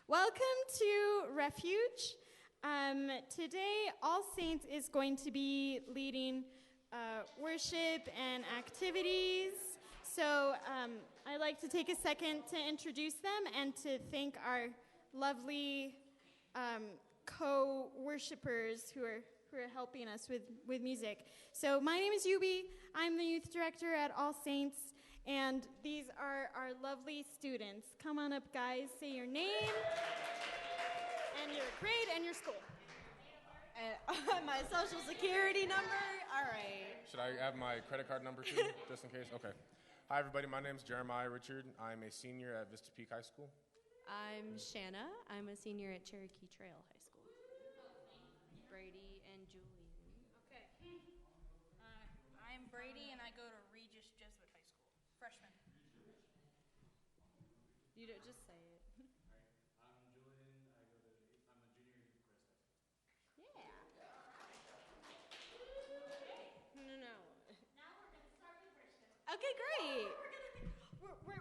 Welcome to Refuge. Today, All Saints is going to be leading worship and activities. So I'd like to take a second to introduce them and to thank our lovely co-worshipers who are helping us with music. So my name is Yubi. I'm the youth director at All Saints. And these are our lovely students. Come on up, guys. Say your name, and your grade, and your school. And my social security number. All right. Should I have my credit card number too, just in case? Okay. Hi, everybody. My name is Jeremiah Richard. I'm a senior at Vista Peak High School. I'm Shanna. I'm a senior at Cherokee Trail High School. Brady and Julian. Okay. I'm Brady, and I go to Refuge Jesuit High School. Freshman. You don't just say it. I'm Julian. I'm a junior at Christ High School. Yeah. No. Now we're going to start with worship. Okay, great.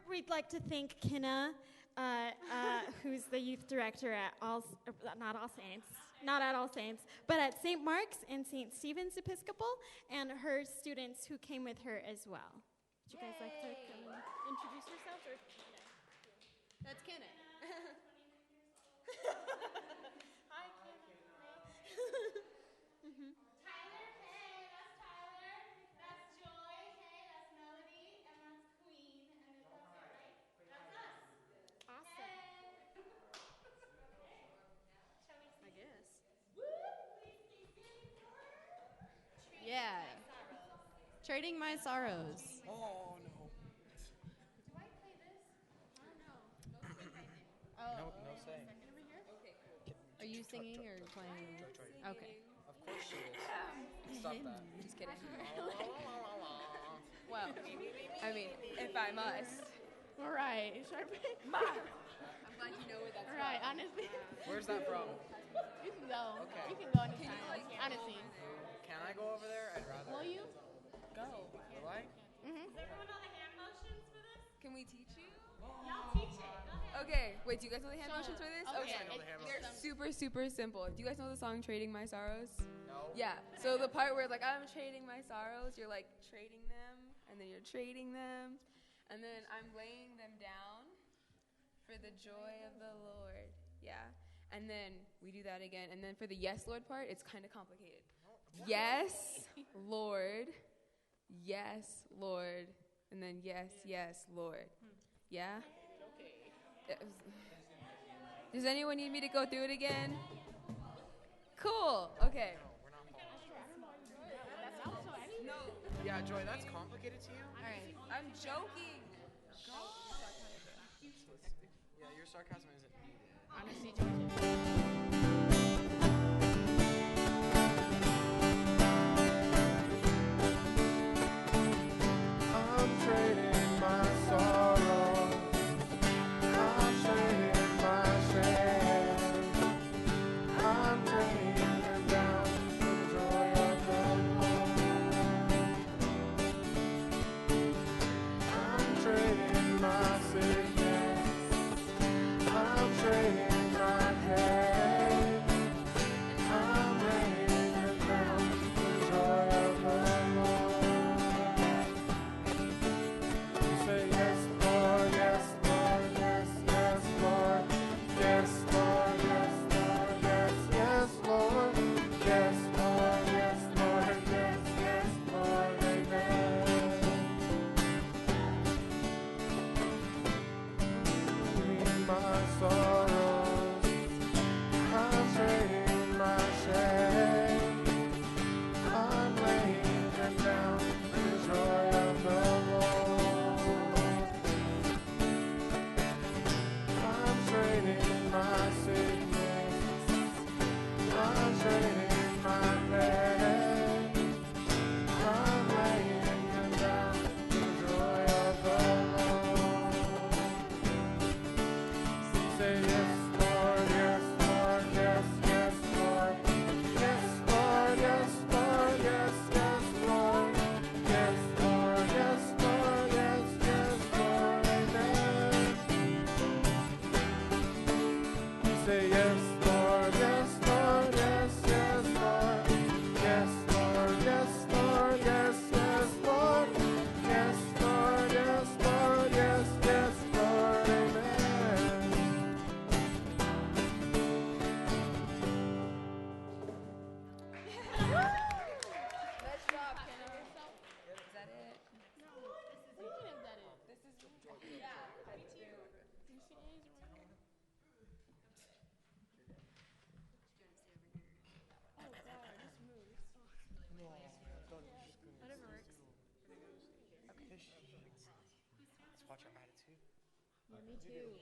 We'd like to thank Kinna, who's the youth director at not at All Saints, but at St. Mark's and St. Stephen's Episcopal, and her students who came with her as well. Would you guys like to introduce yourselves? Or? That's Kenneth. Hi, Kinna. Tyler, hey, that's Tyler. That's Joy, hey, that's Melody, and that's Queen, and then that's it, right? That's us. Awesome. I guess. Woo! Please keep singing for her. Yeah. Trading My Sorrows. Oh, no. Do I play this? I don't know. No say. Are you singing or playing? Okay. Of course she is. Stop that. Just kidding. Well, I mean, if I must. All right. I'm glad you know where that's All right, honestly. Where's that from? You can go. Okay. You can go anytime. Honestly. Can I go over there? I'd rather. Will you? Go. Will I? Does everyone know the hand motions for this? Can we teach you? Y'all teach it. Go ahead. Okay. Wait, do you guys know the hand motions for this? Okay. I know the hand They're motions. super simple. Do you guys know the song Trading My Sorrows? No. Yeah. So the part where it's like, I'm trading my sorrows, you're like trading them, and then you're trading them, and then I'm laying them down for the joy of the Lord. Yeah. And then we do that again. And then for the yes, Lord part, it's kind of complicated. Yes, Lord. Yes, Lord. And then yes, Lord. Yeah? Okay. Does anyone need me to go through it again? Cool. Okay. No. Yeah, Joy, that's complicated to you? All right. I'm joking. Yeah, your sarcasm isn't needed. Honestly, Georgia. I'm trading my sorrow. I'm trading my shame. I'm trading them down for the joy of the Lord. I'm trading my sickness. I'm trading my pain. I'm laying them down for the joy of the Lord. Say yes, Lord, yes, Lord, yes, yes, Lord, yes, Lord, yes, Lord, yes, yes, Lord, yes, Lord, yes, Lord, yes, yes, Lord, amen. Trading my sorrows, I'm trading my shame, I'm laying them down for the joy of the Lord. I'm trading my sickness. I'm trading my pain. I'm laying them down for the joy of the Lord. Say yes, Lord, yes, Lord, yes, yes, Lord. Yes, Lord, yes, Lord, yes, yes, Lord. Yes, Lord, yes, Lord, yes, yes, Lord, amen. say yes, Lord, yes, Lord, yes, yes, Lord. Yes, Lord, yes, Lord, yes, yes, Lord. Yes, Lord, yes, Lord, yes, yes, Lord, amen. Nice job, Kenna. Is that it? This is it? Yeah. Me too. Let's watch our attitude. Yeah, me too.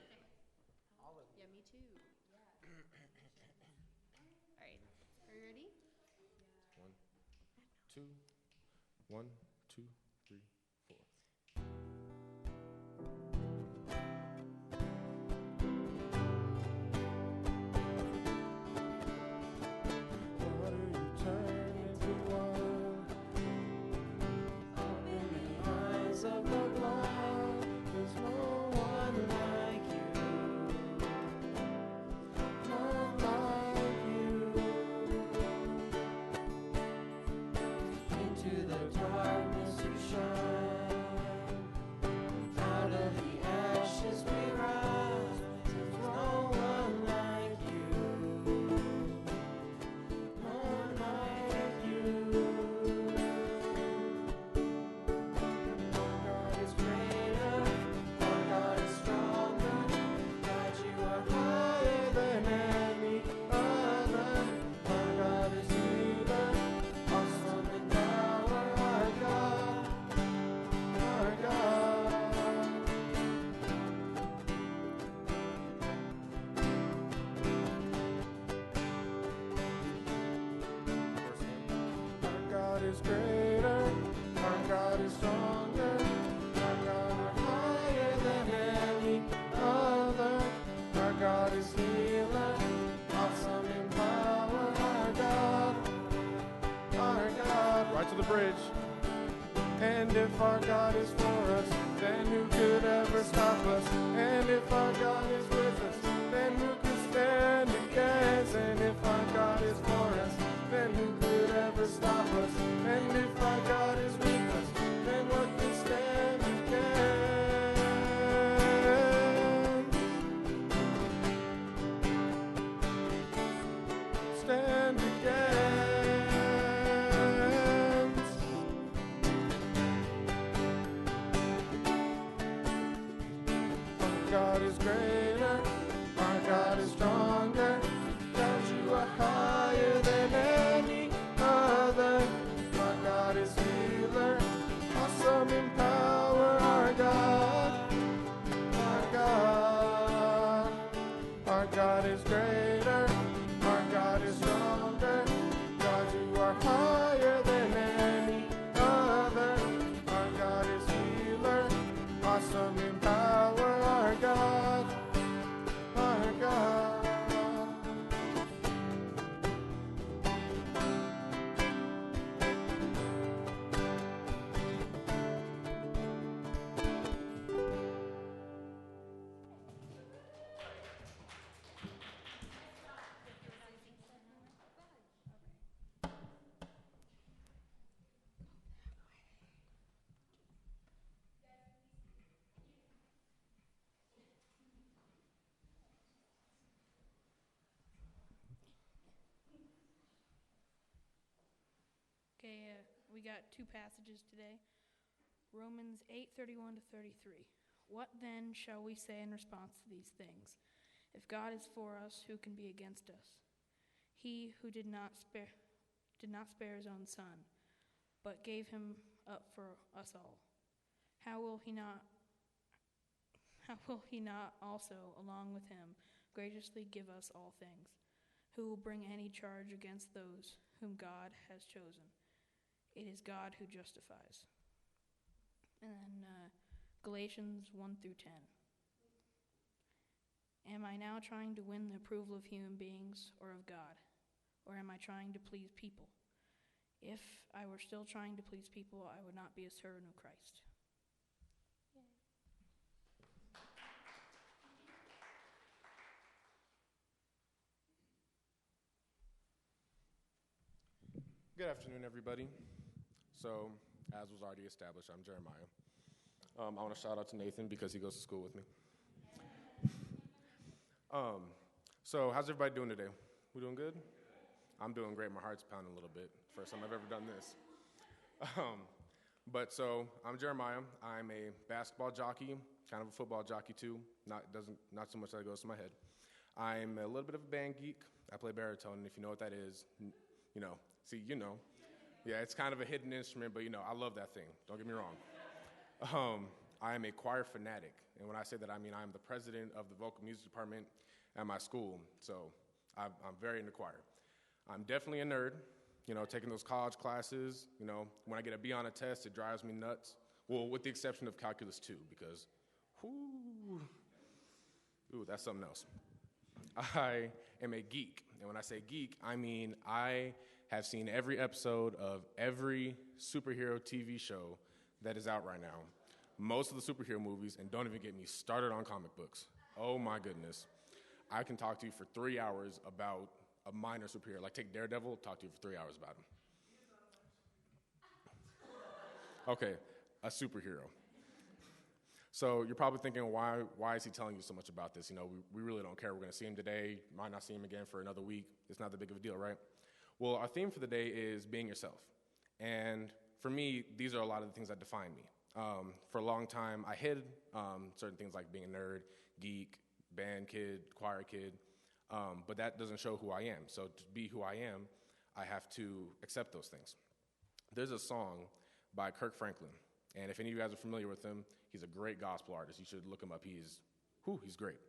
Yeah, me too. All right. Are you ready? 1, 2, 1, 2, 3, 4. Water you turn into wine. Open the eyes of the blind. There's no one like you. None like you. Into the darkness you shine. Out of the ashes we rise. There's no one like you. None like you. Our God is greater. Our God is stronger. God, you are higher than any other. Our God is healer. Awesome in power. Our God. Our God. Our God is greater, our God is stronger, our God is higher than any other. Our God is healer, awesome in power. Our God, right to the bridge. And if our God is for us, then who could ever stop us? And if our God is with us, then who could stand against? And if our God is for us, then who could ever stop us? And if our God is with us, then what can stand against? Stand against. Our God is greater, our God is stronger. God, you are higher than any other. Our God is healer, awesome in power. Our God, our God is greater, our God is stronger. God, you are higher than any other. Our God is healer, awesome in power. Our God, our God. Okay, we got two passages today. Romans 8:31 to 33. What then shall we say in response to these things? If God is for us, who can be against us? He who did not spare his own son, but gave him up for us all. How will he not also, along with him, graciously give us all things? Who will bring any charge against those whom God has chosen? It is God who justifies. And then Galatians 1 through 10. Am I now trying to win the approval of human beings or of God? Or am I trying to please people? If I were still trying to please people, I would not be a servant of Christ. Good afternoon, everybody. So, as was already established, I'm Jeremiah. I want to shout out to Nathan because he goes to school with me. So, how's everybody doing today? We doing good? I'm doing great. My heart's pounding a little bit. First time I've ever done this. So I'm Jeremiah. I'm a basketball jockey, kind of a football jockey too. Not so much that goes to my head. I'm a little bit of a band geek. I play baritone, and if you know what that is, you know. Yeah, it's kind of a hidden instrument, but I love that thing. Don't get me wrong. I am a choir fanatic, and when I say that, I mean I'm the president of the vocal music department at my school. So I'm very into choir. I'm definitely a nerd. Taking those college classes, when I get a B on a test, it drives me nuts. Well, with the exception of Calculus 2, because, that's something else. I am a geek, and when I say geek, I mean I have seen every episode of every superhero TV show that is out right now, most of the superhero movies, and don't even get me started on comic books. Oh, my goodness. I can talk to you for 3 hours about a minor superhero. Like, take Daredevil, talk to you for 3 hours about him. Okay, a superhero. So you're probably thinking, why is he telling you so much about this? We really don't care. We're going to see him today. Might not see him again for another week. It's not that big of a deal, right? Well, our theme for the day is being yourself. And for me, these are a lot of the things that define me. For a long time, I hid certain things like being a nerd, geek, band kid, choir kid. But that doesn't show who I am. So to be who I am, I have to accept those things. There's a song by Kirk Franklin, and if any of you guys are familiar with him, he's a great gospel artist. You should look him up. He's great.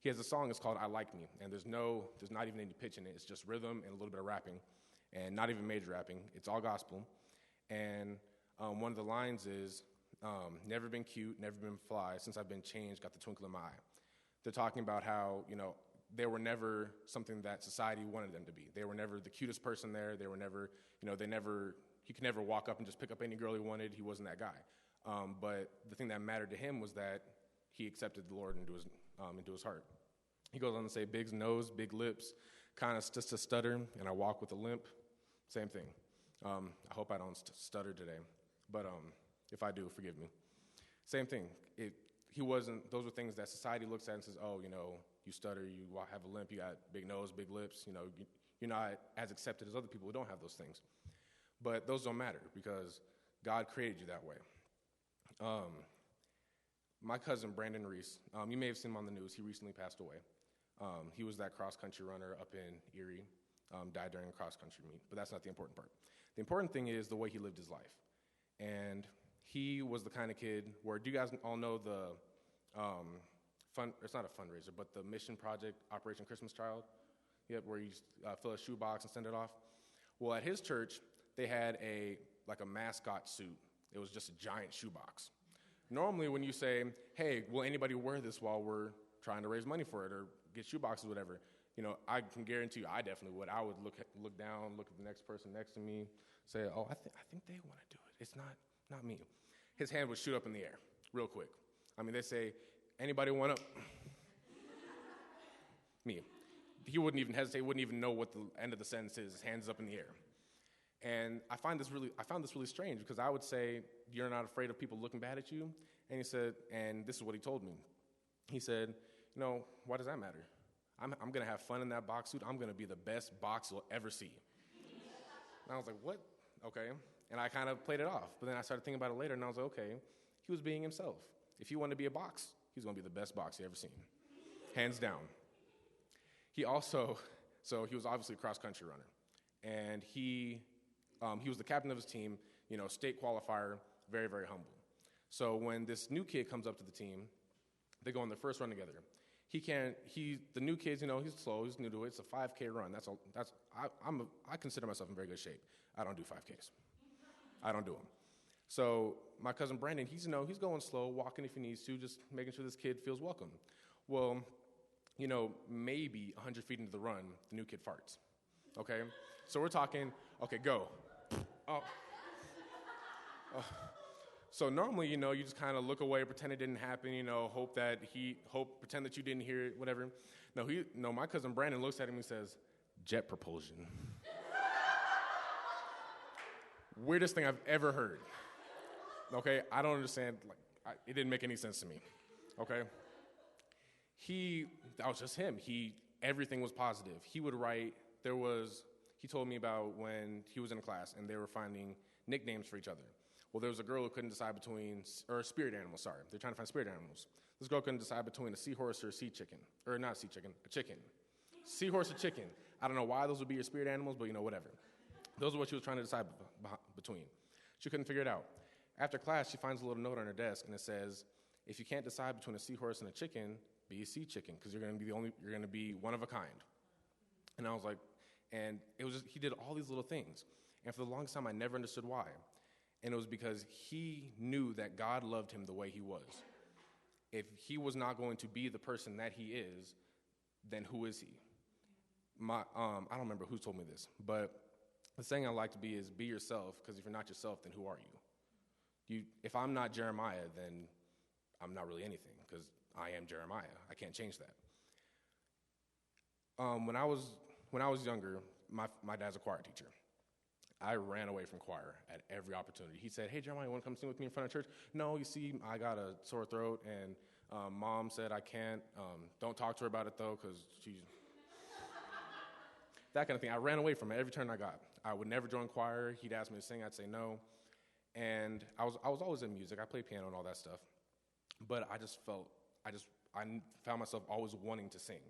He has a song, it's called I Like Me, and there's not even any pitch in it. It's just rhythm and a little bit of rapping, and not even major rapping. It's all gospel. And one of the lines is, never been cute, never been fly, since I've been changed, got the twinkle in my eye. They're talking about how, they were never something that society wanted them to be. They were never the cutest person there. They were never, he could never walk up and just pick up any girl he wanted. He wasn't that guy. But the thing that mattered to him was that he accepted the Lord into his heart. He goes on to say, big nose, big lips, kind of just a stutter, and I walk with a limp. Same thing. I hope I don't stutter today. But if I do, forgive me. Same thing. Those were things that society looks at and says, oh, you stutter, you have a limp, you got big nose, big lips, you're not as accepted as other people who don't have those things. But those don't matter because God created you that way. My cousin, Brandon Reese, you may have seen him on the news. He recently passed away. He was that cross-country runner up in Erie, died during a cross-country meet, but that's not the important part. The important thing is the way he lived his life. And he was the kind of kid where, do you guys all know the it's not a fundraiser, but the mission project, Operation Christmas Child, where you fill a shoebox and send it off. Well, at his church, they had a mascot suit. It was just a giant shoebox. Normally, when you say, hey, will anybody wear this while we're trying to raise money for it or get shoeboxes or whatever, I can guarantee you I definitely would. I would look down, look at the next person next to me, say, oh, I think they want to do it. It's not me. His hand would shoot up in the air real quick. They say, anybody want up? Me. He wouldn't even hesitate, wouldn't even know what the end of the sentence is. His hand's up in the air. And I found this really strange because I would say, you're not afraid of people looking bad at you? And he said, and this is what he told me. He said, why does that matter? I'm going to have fun in that box suit. I'm going to be the best box you'll ever see. And I was like, what? Okay. And I kind of played it off. But then I started thinking about it later, and I was like, okay, he was being himself. If he wanted to be a box, he's going to be the best box you ever seen. Hands down. He was obviously a cross-country runner. And he was the captain of his team, state qualifier, very, very humble. So when this new kid comes up to the team, they go on their first run together. The new kid's, he's slow, he's new to it. It's a 5K run. I consider myself in very good shape. I don't do 5Ks. I don't do them. So my cousin Brandon, he's going slow, walking if he needs to, just making sure this kid feels welcome. Well, maybe 100 feet into the run, the new kid farts. Okay? So we're talking, okay, go. Oh. So normally, you just kind of look away, pretend it didn't happen, pretend that you didn't hear it, whatever. No, my cousin Brandon looks at him and says, jet propulsion. Weirdest thing I've ever heard. Okay, I don't understand. It didn't make any sense to me. Okay, that was just him. Everything was positive. He would write. He told me about when he was in a class and they were finding nicknames for each other. Well, there was a girl who couldn't decide between, or spirit animals, sorry. They're trying to find spirit animals. This girl couldn't decide between a seahorse or a sea chicken. Or not a sea chicken, a chicken. Seahorse or chicken. I don't know why those would be your spirit animals, but whatever. Those are what she was trying to decide between. She couldn't figure it out. After class, she finds a little note on her desk, and it says, if you can't decide between a seahorse and a chicken, be a sea chicken, because you're going to be one of a kind. And I was like, and it was just, he did all these little things. And for the longest time, I never understood why. And it was because he knew that God loved him the way he was. If he was not going to be the person that he is, then who is he? I don't remember who told me this, but the saying I like to be is be yourself, because if you're not yourself, then who are you? If I'm not Jeremiah, then I'm not really anything, because I am Jeremiah. I can't change that. When I was younger, my dad's a choir teacher. I ran away from choir at every opportunity. He said, hey, Jeremiah, you want to come sing with me in front of church? No, you see, I got a sore throat, and Mom said I can't. Don't talk to her about it, though, because she's... that kind of thing. I ran away from it every turn I got. I would never join choir. He'd ask me to sing. I'd say no. And I was always in music. I played piano and all that stuff. But I found myself always wanting to sing.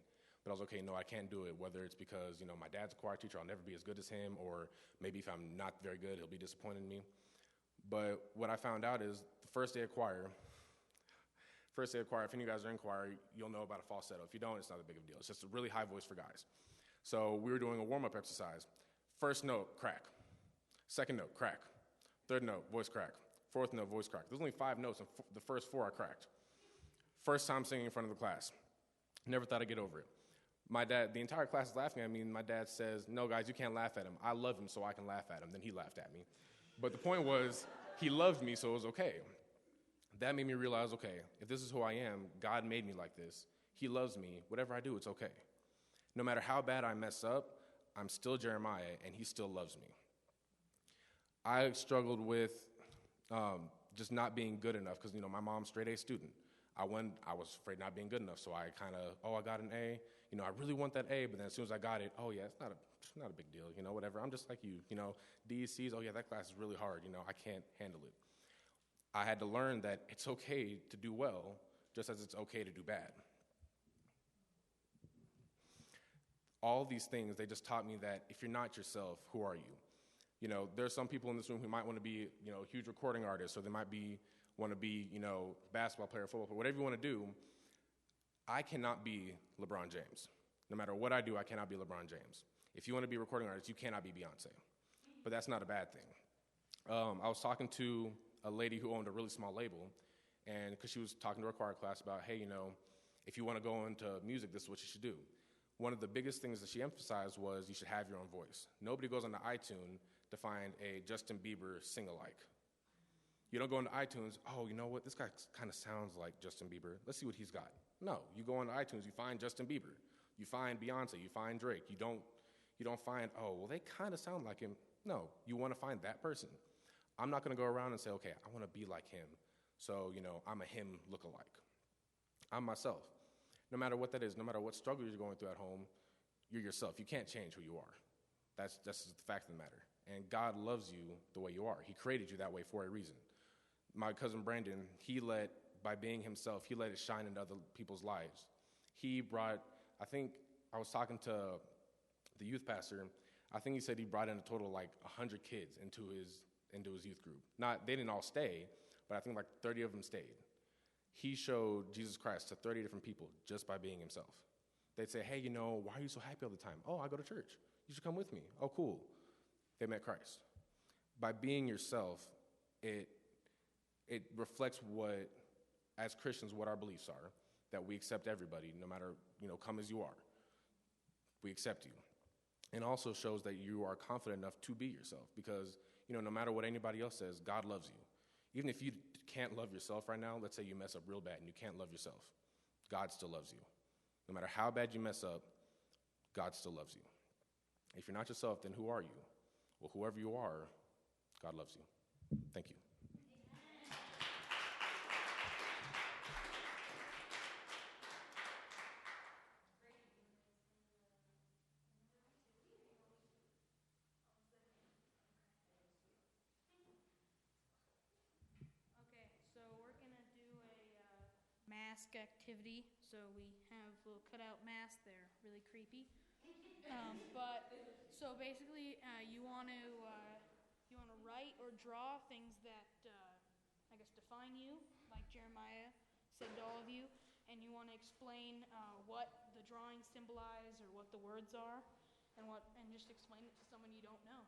But I was okay, no, I can't do it, whether it's because, my dad's a choir teacher, I'll never be as good as him, or maybe if I'm not very good, he'll be disappointed in me. But what I found out is the first day of choir, if any of you guys are in choir, you'll know about a falsetto. If you don't, it's not a big of a deal. It's just a really high voice for guys. So we were doing a warm-up exercise. First note, crack. Second note, crack. Third note, voice crack. Fourth note, voice crack. There's only 5 notes, and the first 4 I cracked. First time singing in front of the class. Never thought I'd get over it. My dad, the entire class is laughing at me, and my dad says, no, guys, you can't laugh at him. I love him, so I can laugh at him. Then he laughed at me. But the point was, he loved me, so it was okay. That made me realize, okay, if this is who I am, God made me like this. He loves me. Whatever I do, it's okay. No matter how bad I mess up, I'm still Jeremiah, and he still loves me. I struggled with just not being good enough because, my mom's straight A student. I was afraid not being good enough, so I I got an A. I really want that A, but then as soon as I got it, oh, yeah, it's not a big deal, whatever. I'm just like you, D's, C's, oh, yeah, that class is really hard, I can't handle it. I had to learn that it's okay to do well, just as it's okay to do bad. All these things, they just taught me that if you're not yourself, who are you? There's some people in this room who might want to be, huge recording artists, or they might want to be, basketball player, football player, whatever you want to do. I cannot be LeBron James. No matter what I do, I cannot be LeBron James. If you want to be a recording artist, you cannot be Beyonce. But that's not a bad thing. I was talking to a lady who owned a really small label, and because she was talking to her choir class about, hey, if you want to go into music, this is what you should do. One of the biggest things that she emphasized was you should have your own voice. Nobody goes onto iTunes to find a Justin Bieber sing-alike. You don't go into iTunes, oh, you know what, this guy kind of sounds like Justin Bieber. Let's see what he's got. No, you go onto iTunes, you find Justin Bieber. You find Beyonce, you find Drake. You don't find, oh, well, they kind of sound like him. No, you want to find that person. I'm not going to go around and say, okay, I want to be like him. So, I'm a him look-alike. I'm myself. No matter what that is, no matter what struggle you're going through at home, you're yourself. You can't change who you are. That's just the fact of the matter. And God loves you the way you are. He created you that way for a reason. My cousin Brandon, by being himself, he let it shine into other people's lives. He brought, I think, I was talking to the youth pastor. I think he said he brought in a total of 100 kids into his youth group. They didn't all stay, but I think 30 of them stayed. He showed Jesus Christ to 30 different people just by being himself. They'd say, hey, why are you so happy all the time? Oh, I go to church. You should come with me. Oh, cool. They met Christ. By being yourself, it reflects as Christians, what our beliefs are, that we accept everybody, no matter, come as you are. We accept you. And also shows that you are confident enough to be yourself because, no matter what anybody else says, God loves you. Even if you can't love yourself right now, let's say you mess up real bad and you can't love yourself, God still loves you. No matter how bad you mess up, God still loves you. If you're not yourself, then who are you? Well, whoever you are, God loves you. Thank you. Okay, so we're gonna do a mask activity. So we have little cutout masks. They're really creepy. But so basically, you want to write or draw things that I guess define you, like Jeremiah said to all of you, and you want to explain what the drawings symbolize or what the words are, and just explain it to someone you don't know.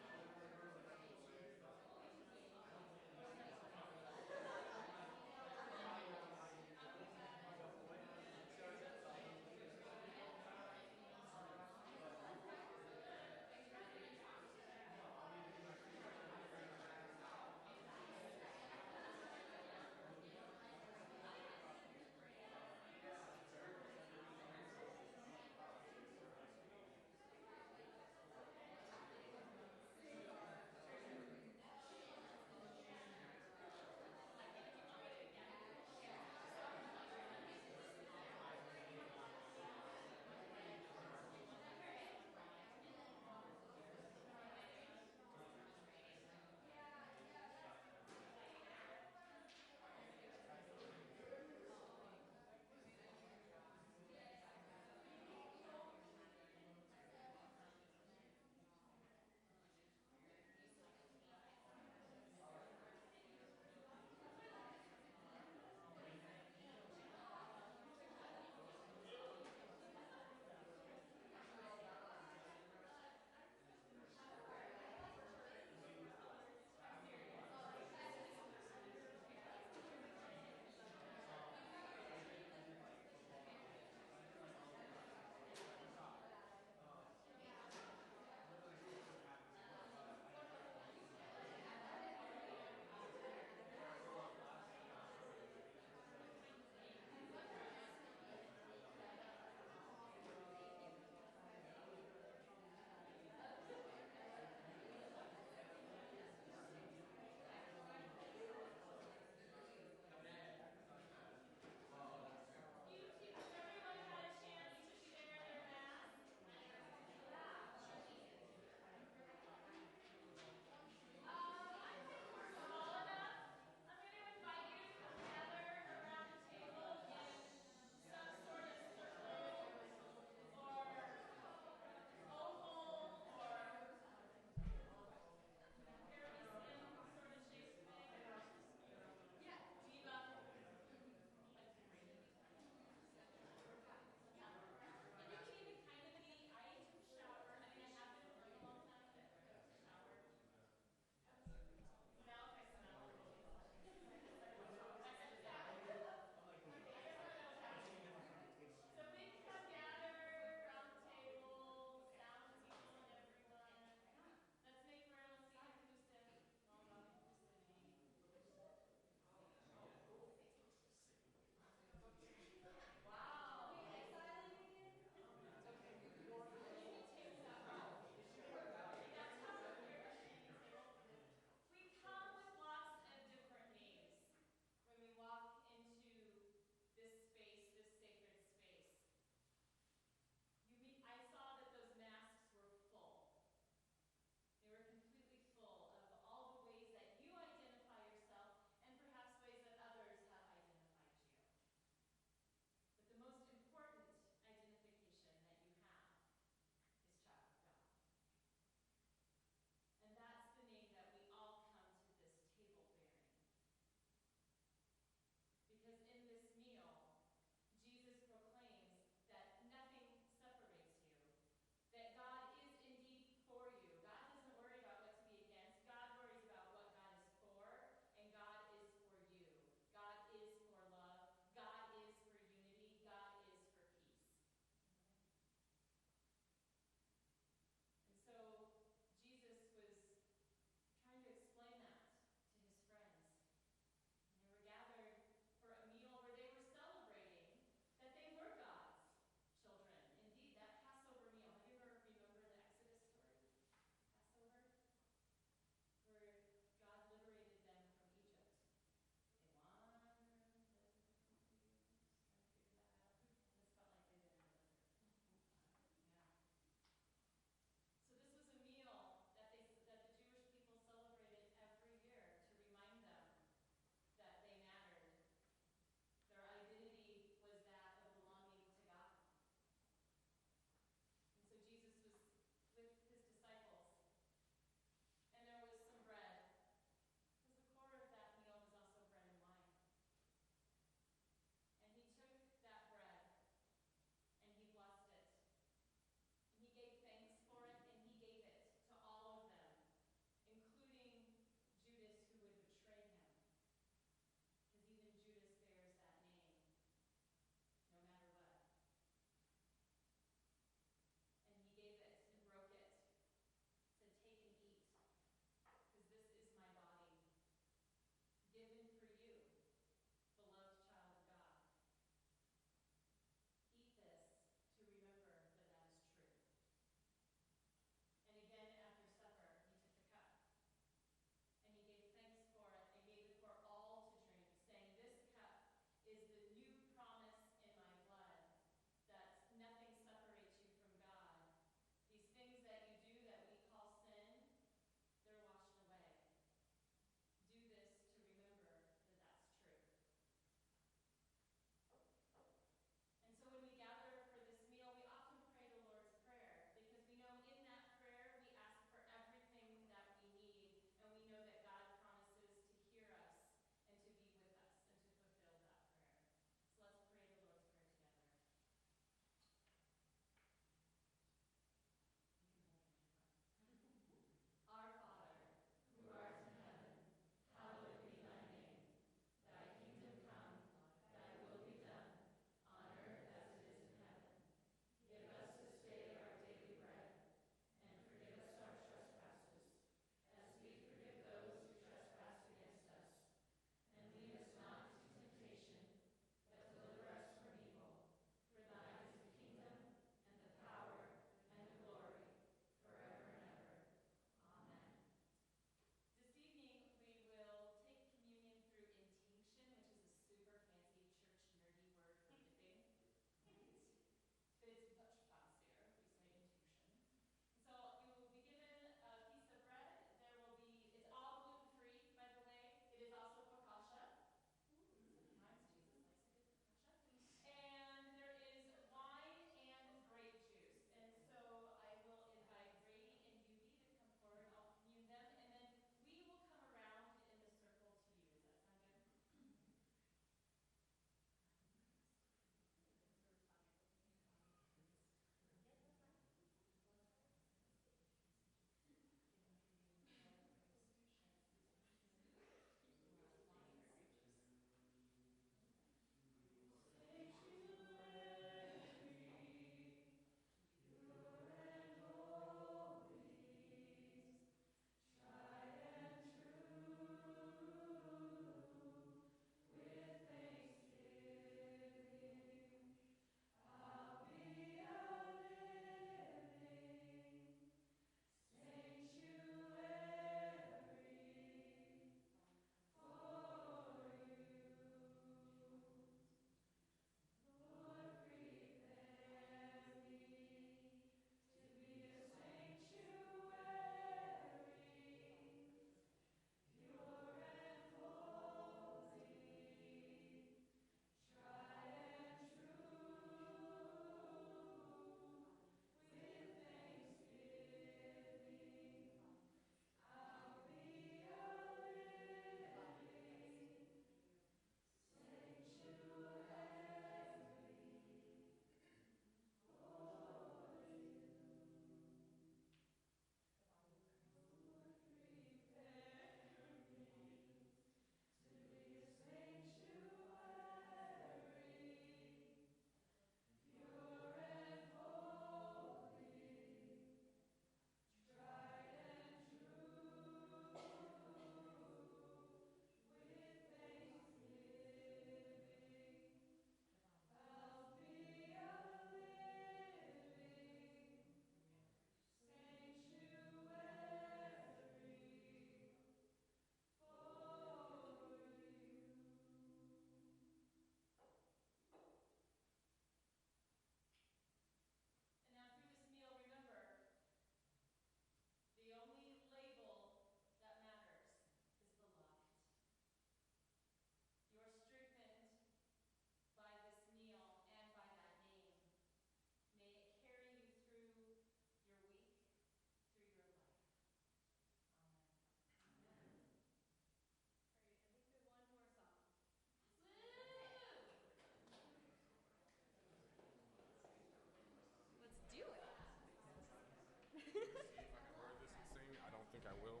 think I will.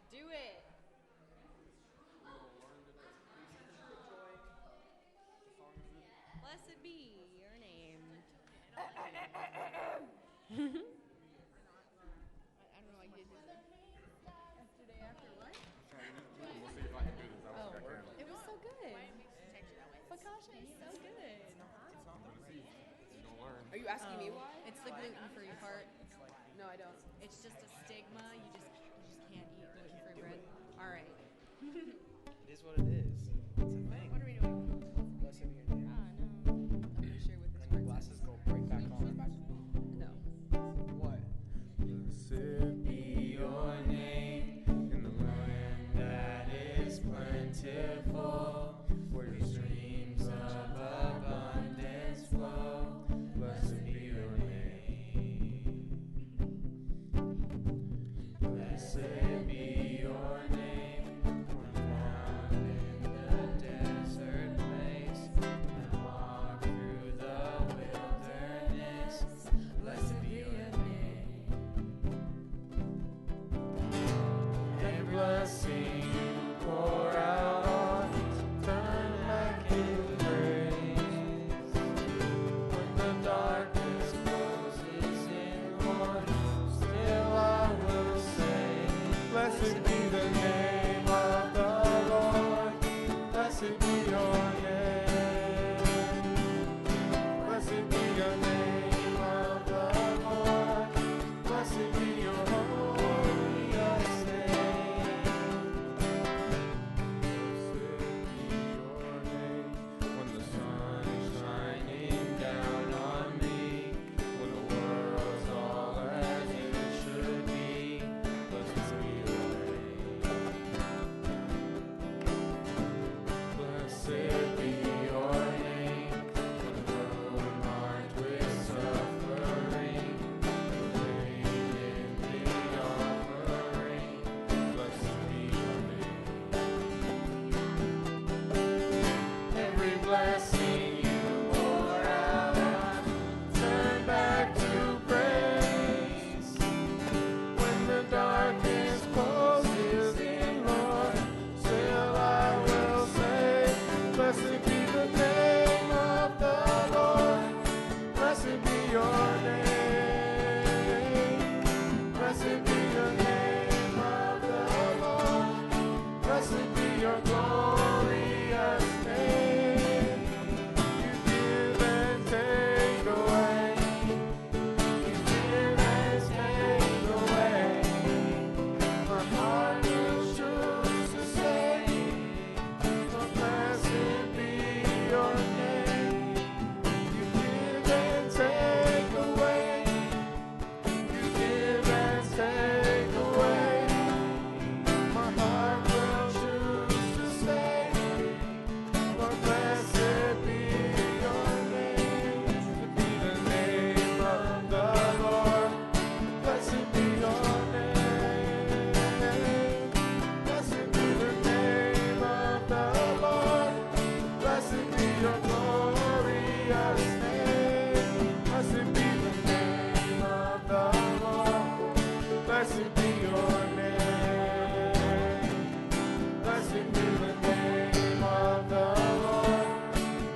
Do it. Blessed be your name. I don't know why you did that. Yesterday after lunch? We'll see if I can do this. I don't think I can. It was so good. But gosh, it was so good. You don't learn. Are you asking me why? It's the gluten-free part. No, I don't. It's just a stigma. You just can't eat gluten-free bread. All right. It is what it is. It's a thing. What are we doing? Blessed be your name. Ah, no. I'm pretty sure with this And your glasses go right back on. No. What? Blessed be your name in the land that is plentiful, where your streams of abundance flow. Blessed be your name. Blessed be your name, when found in the desert place, and walk through the wilderness. Blessed be your name. Every blessing you pour out on us, turn back in grace. When the darkness closes in, Lord, still I will say, blessed be the name of the Lord. Blessed be your name. Blessed be your name of the Lord. Blessed be your glorious name. Blessed be your name when the sun is shining down on me, when the world's all as it should be. Blessed be your name. Blessed be your name when the road marked with suffering, laid in the offering. Blessed be your name. Every blessing you pour out, turn back to praise. When the darkness closes in, Lord, still I will say, blessed be the name of the Lord. Blessed be your name. Blessed be the name of the Lord. Blessed be your glorious name. You give and take away. You give and take away. My heart will choose to say, oh, blessed be your name. You give and take away. You give and take away. My heart will choose to say, Lord, blessed be your name. Blessed be the name of the Lord. Blessed be your name. Blessed be the name of the Lord. Blessed be your glorious name. Blessed be the name of the Lord. Blessed be your name. Blessed be the name of the Lord.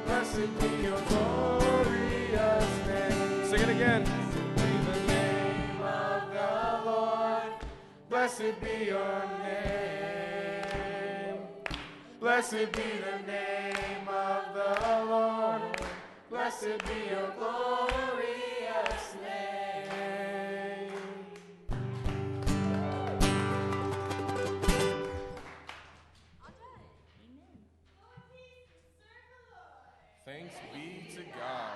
Blessed be your glorious name. Sing it again. Blessed be the name of the Lord. Blessed be your name. Blessed be the name of the Lord. Blessed be your glorious name. Thanks be to God.